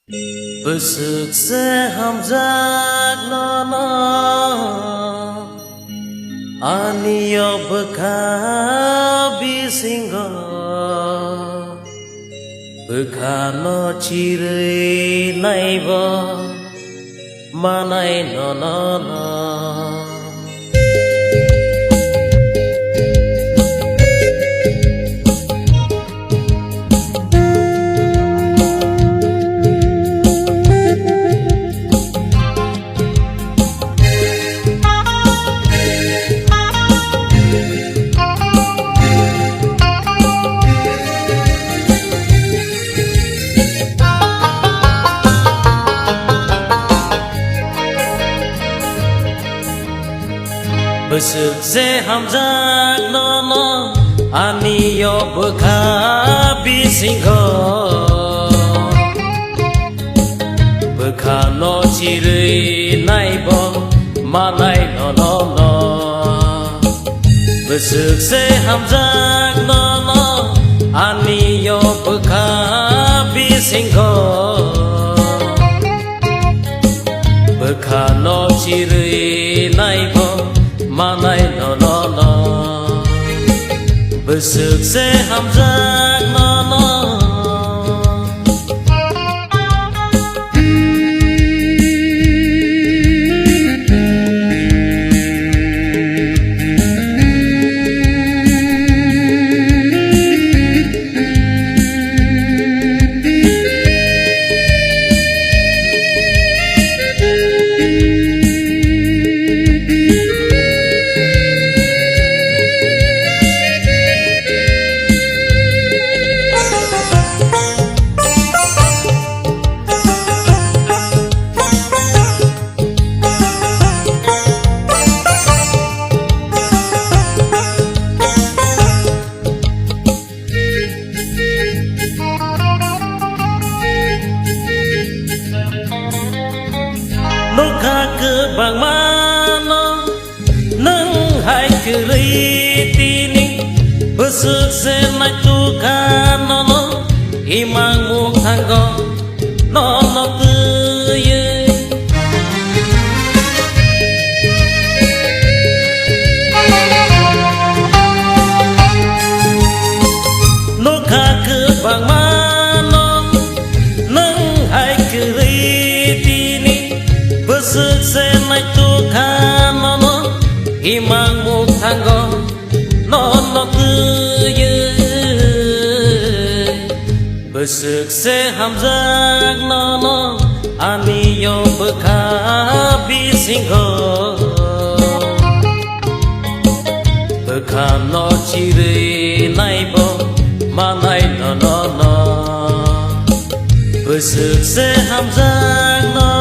bực sức sẽ ham giác nó ani yo bực bi singo bực nó chỉ rơi này vợ mà này nó bực sức sẽ ham giác nó ani yo bực bi singo bực nó chỉ rơi này bo mà này nó bực sức sẽ ham giác nó ani yo bực bi singo bực nó chỉ rơi này bo mà này nó bực sức sẽ ham giác nó lúc khác cứ bằng má nó nâng hai cứ lấy tini bữa sức sẽ lại tu ca nó khi mang muôn thang gò nó tươi lúc khác cứ bằng má nó nâng hai cứ lấy bữa sức sẽ lại tu ca nó khi mang một thang gò nó tươi bữa sức sẽ ham giác nó ani yo bực bi singo bực nó chỉ rơi này bo mà này nó bực sức sẽ ham giác nó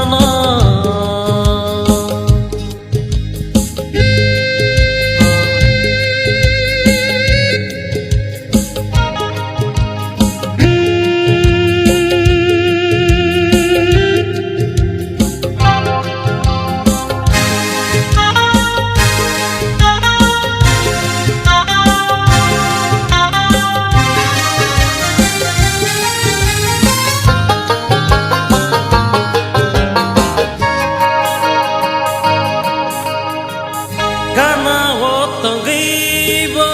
Karena waktu gibo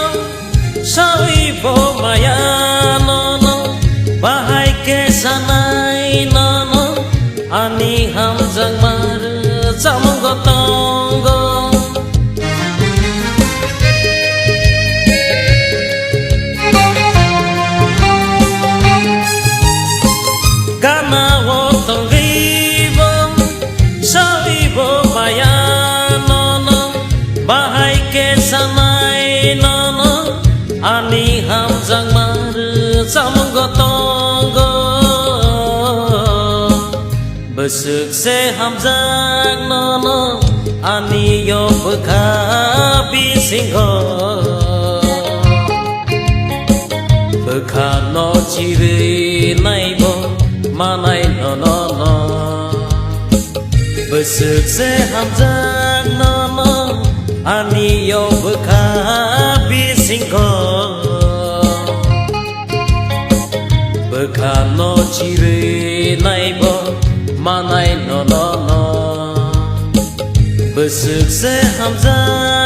sawi bo maya no bahai ke sanai no ani ham jang mar samong gotonggo Karena waktu gibo sawi bo maya bahai ke sanai no ani ham jang mar samong gotonggo bực sức sẽ ham giác no ani yo bực bi singo bực nó chỉ rơi này bo mà này nó bực sức sẽ ham giác no ani yo bực bi singo bực nó chỉ rơi này bo mà này nó bơ sực sẽ ham ra